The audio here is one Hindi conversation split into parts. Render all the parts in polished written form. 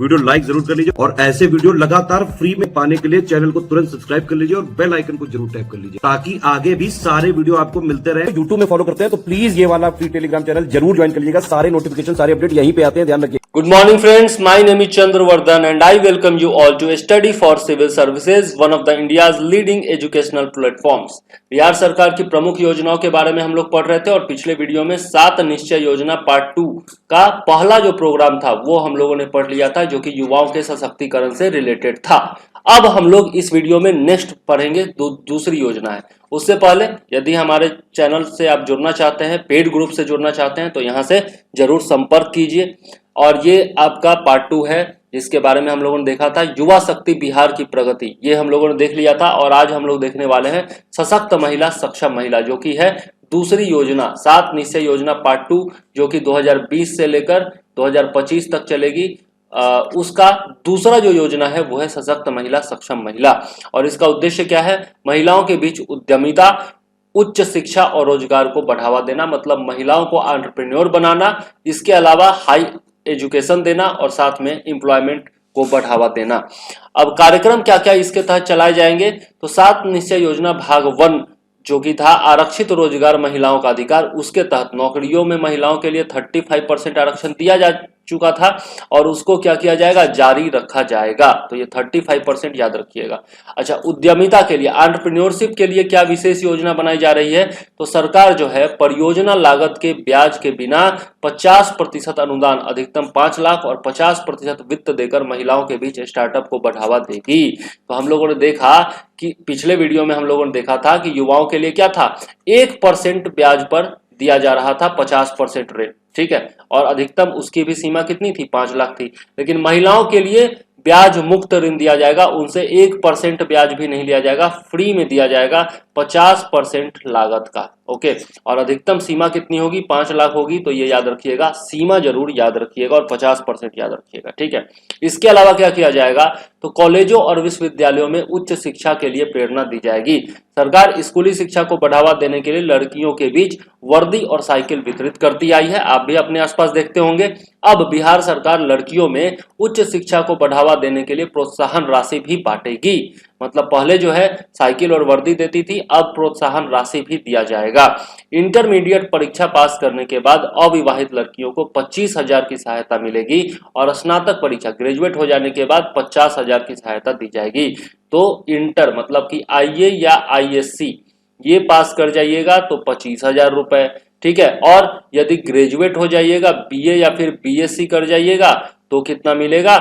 वीडियो लाइक जरूर कर लीजिए और ऐसे वीडियो लगातार फ्री में पाने के लिए चैनल को तुरंत सब्सक्राइब कर लीजिए और बेल आइकन को जरूर टैप कर लीजिए ताकि आगे भी सारे वीडियो आपको मिलते रहे। यूट्यूब में फॉलो करते हैं तो प्लीज ये वाला फ्री टेलीग्राम चैनल जरूर ज्वाइन कर लीजिएगा। सारे नोटिफिकेशन सारे अपडेट यहीं पे आते हैं, ध्यान रखिए। Good morning friends, my name is Chandravardhan and I welcome you all to Study for Civil Services, one of the India's leading educational platforms। Bihar सरकार की प्रमुख योजनाओं के बारे में हम लोग पढ़ रहे थे और पिछले वीडियो में 7 निश्चय योजना पार्ट 2 का पहला जो प्रोग्राम था वो हम लोगों ने पढ़ लिया था, जो कि युवाओं के सशक्तिकरण से रिलेटेड था। अब हम लोग इस वीडियो में नेक्स्ट पढ़ेंगे दूसरी योजना है। उससे पहले यदि हमारे चैनल से आप जुड़ना चाहते हैं, पेड ग्रुप से जुड़ना चाहते हैं, तो यहाँ से जरूर संपर्क कीजिए। और ये आपका पार्ट 2 है जिसके बारे में हम लोगों ने देखा था युवा शक्ति बिहार की प्रगति, ये हम लोगों ने देख लिया था। और आज हम लोग देखने वाले हैं सशक्त महिला सक्षम महिला, जो कि है दूसरी योजना 7 निश्चय योजना पार्ट 2, जो कि 2020 से लेकर 2025 तक चलेगी। उसका दूसरा जो योजना है वो है सशक्त महिला सक्षम महिला। और इसका उद्देश्य क्या है? महिलाओं के बीच उद्यमिता, उच्च शिक्षा और रोजगार को बढ़ावा देना, मतलब महिलाओं को एंटरप्रेन्योर बनाना, इसके अलावा हाई एजुकेशन देना और साथ में एम्प्लॉयमेंट को बढ़ावा देना। अब कार्यक्रम क्या क्या इसके तहत चलाए जाएंगे? तो 7 निश्चय योजना भाग 1 जो कि था आरक्षित रोजगार महिलाओं का अधिकार, उसके तहत नौकरियों में महिलाओं के लिए 35% आरक्षण दिया जा चुका था और उसको क्या किया जाएगा? जारी रखा जाएगा। तो ये 35% याद रखिएगा। अच्छा, उद्यमिता के लिए, एंटरप्रेन्योरशिप के लिए क्या विशेष योजना बनाई जा रही है? तो सरकार जो है परियोजना लागत के ब्याज के बिना 50% अनुदान, अधिकतम 5 लाख और 50% वित्त देकर महिलाओं के बीच स्टार्टअप को बढ़ावा देगी। तो हम लोगों ने देखा कि पिछले वीडियो में हम लोगों ने देखा था कि युवाओं के लिए क्या था, 1% ब्याज पर दिया जा रहा था 50% रेट, ठीक है, और अधिकतम उसकी भी सीमा कितनी थी? 5 लाख थी। लेकिन महिलाओं के लिए ब्याज मुक्त ऋण दिया जाएगा, उनसे 1% ब्याज भी नहीं लिया जाएगा, फ्री में दिया जाएगा 50% लागत का। ओके, और अधिकतम सीमा कितनी होगी? 5 लाख होगी। तो ये याद रखिएगा, सीमा जरूर याद रखिएगा और 50% याद रखिएगा, ठीक है। इसके अलावा क्या किया जाएगा? तो कॉलेजों और विश्वविद्यालयों में उच्च शिक्षा के लिए प्रेरणा दी जाएगी। सरकार स्कूली शिक्षा को बढ़ावा देने के लिए लड़कियों के बीच वर्दी और साइकिल वितरित करती आई है, आप भी अपने आसपास देखते होंगे। अब बिहार सरकार लड़कियों में उच्च शिक्षा को बढ़ावा देने के लिए प्रोत्साहन राशि भी बांटेगी। मतलब पहले जो है साइकिल और वर्दी देती थी, अब प्रोत्साहन राशि भी दिया जाएगा। इंटरमीडिएट परीक्षा पास करने के बाद अविवाहित लड़कियों को 25,000 की सहायता मिलेगी और स्नातक परीक्षा ग्रेजुएट हो जाने के बाद 50,000 की सहायता दी जाएगी। तो इंटर मतलब कि आईए या आईएससी ये पास कर जाइएगा तो 25,000 रुपए, ठीक है। और यदि ग्रेजुएट हो जाइएगा, बीए या फिर बीएससी कर जाइएगा तो कितना मिलेगा?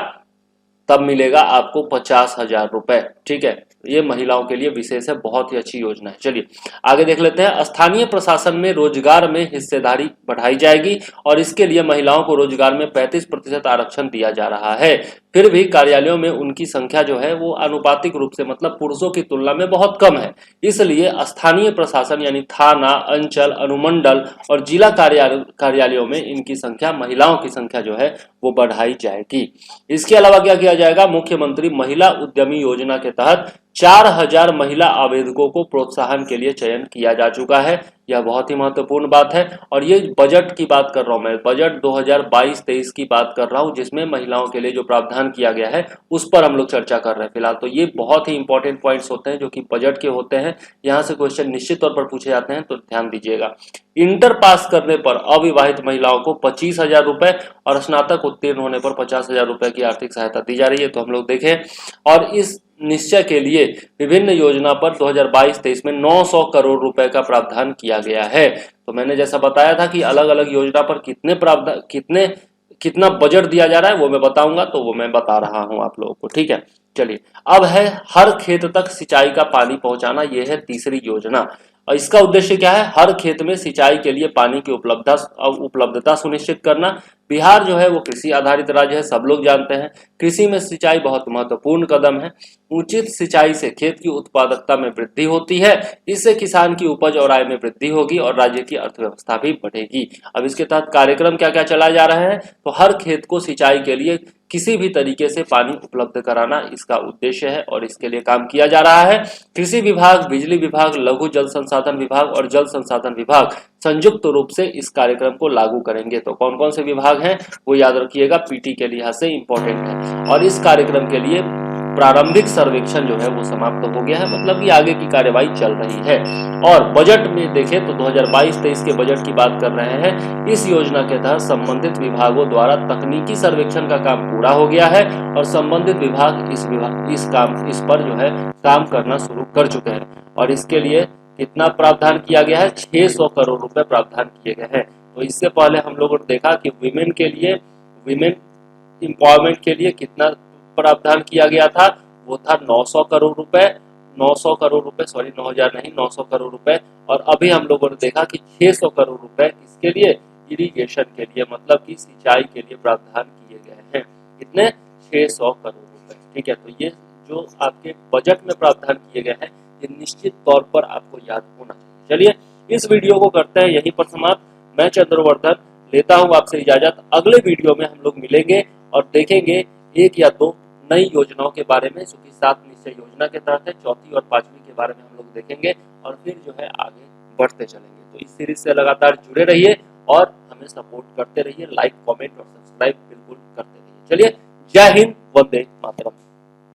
तब मिलेगा आपको 50,000 रुपए, ठीक है। ये महिलाओं के लिए विशेष है, बहुत ही अच्छी योजना है। चलिए आगे देख लेते हैं। स्थानीय प्रशासन में रोजगार में हिस्सेदारी बढ़ाई जाएगी और इसके लिए महिलाओं को रोजगार में 35% आरक्षण दिया जा रहा है। फिर भी कार्यालयों में उनकी संख्या जो है वो आनुपातिक रूप से, मतलब पुरुषों की तुलना में बहुत कम है। इसलिए स्थानीय प्रशासन यानी थाना, अंचल, अनुमंडल और जिला कार्यालयों में इनकी संख्या, महिलाओं की संख्या जो है वो बढ़ाई जाएगी। इसके अलावा क्या किया जाएगा? मुख्यमंत्री महिला उद्यमी योजना के तहत 4,000 महिला आवेदकों को प्रोत्साहन के लिए चयन किया जा चुका है। यह बहुत ही महत्वपूर्ण बात है। और ये बजट की बात कर रहा हूं मैं, बजट 2022-23 की बात कर रहा हूं, जिसमें महिलाओं के लिए जो प्रावधान किया गया है उस पर हम लोग चर्चा कर रहे हैं फिलहाल। तो ये बहुत ही इंपॉर्टेंट पॉइंट्स होते हैं जो कि बजट के होते हैं, यहाँ से क्वेश्चन निश्चित तौर पर पूछे जाते हैं, तो ध्यान दीजिएगा। इंटर पास करने पर अविवाहित महिलाओं को 25,000 रुपए और स्नातक उत्तीर्ण होने पर 50,000 रुपए की आर्थिक सहायता दी जा रही है। तो हम लोग देखें, और इस निश्चय के लिए विभिन्न योजना पर 2022-23 में 900 करोड़ रुपए का प्रावधान किया गया है। तो मैंने जैसा बताया था कि अलग अलग योजना पर कितना बजट दिया जा रहा है वो मैं बताऊंगा, तो वो मैं बता रहा हूं आप लोगों को, ठीक है। चलिए, अब है हर खेत तक सिंचाई का पानी पहुंचाना, यह है तीसरी योजना। और इसका उद्देश्य क्या है? हर खेत में सिंचाई के लिए पानी की उपलब्धता सुनिश्चित करना। बिहार जो है वो कृषि आधारित राज्य है, सब लोग जानते हैं। कृषि में सिंचाई बहुत महत्वपूर्ण कदम है। उचित सिंचाई से खेत की उत्पादकता में वृद्धि होती है, इससे किसान की उपज और आय में वृद्धि होगी और राज्य की अर्थव्यवस्था भी बढ़ेगी। अब इसके तहत कार्यक्रम क्या क्या चलाए जा रहे हैं? तो हर खेत को सिंचाई के लिए किसी भी तरीके से पानी उपलब्ध कराना इसका उद्देश्य है और इसके लिए काम किया जा रहा है। कृषि विभाग, बिजली विभाग, लघु जल संसाधन विभाग और जल संसाधन विभाग संयुक्त रूप से इस कार्यक्रम को लागू करेंगे। तो कौन कौन से विभाग हैं वो याद रखिएगा, पीटी के लिहाज से इंपॉर्टेंट है। और इस कार्यक्रम के लिए प्रारंभिक सर्वेक्षण जो है वो समाप्त हो गया है, मतलब कि आगे की कार्यवाही चल रही है। और बजट में देखें तो 2022-23 के बजट की बात कर रहे हैं। इस योजना के तहत संबंधित विभागों द्वारा तकनीकी सर्वेक्षण का काम पूरा हो गया है और संबंधित विभाग इस पर जो है काम करना शुरू कर चुके हैं। और इसके लिए कितना प्रावधान किया गया है, 600 करोड़ रुपए प्रावधान किए गए हैं। तो इससे पहले हम लोगों ने देखा कि विमेन एम्पावरमेंट के लिए कितना प्रावधान किया गया था, वो था 900 करोड़ रुपए, 900 करोड़ रुपए, सॉरी 9000 नहीं, 900 करोड़ रुपए। और अभी हम लोगों ने देखा कि 600 करोड़ रुपए किसके लिए, इरिगेशन के लिए, मतलब कि सिंचाई के लिए प्रावधान किए गए हैं। कितने, 600 करोड़ रुपए। ठीक है, तो ये जो आपके बजट में प्रावधान किए गए हैं ये निश्चित तौर पर आपको याद होना चाहिए। चलिए इस वीडियो को करते हैं यहीं पर समाप्त। मैं चंद्रवर्धन लेता हूं आपसे इजाजत। अगले वीडियो में हम लोग मिलेंगे और देखेंगे एक या दो नई योजनाओं के बारे में, जो कि 7 निश्चय योजना के तहत है। 4वीं और 5वीं के बारे में हम लोग देखेंगे और फिर जो है आगे बढ़ते चलेंगे। तो इस सीरीज से लगातार जुड़े रहिए और हमें सपोर्ट करते रहिए। लाइक, कमेंट और सब्सक्राइब बिल्कुल करते रहिए। चलिए, जय हिंद, वंदे मातरम।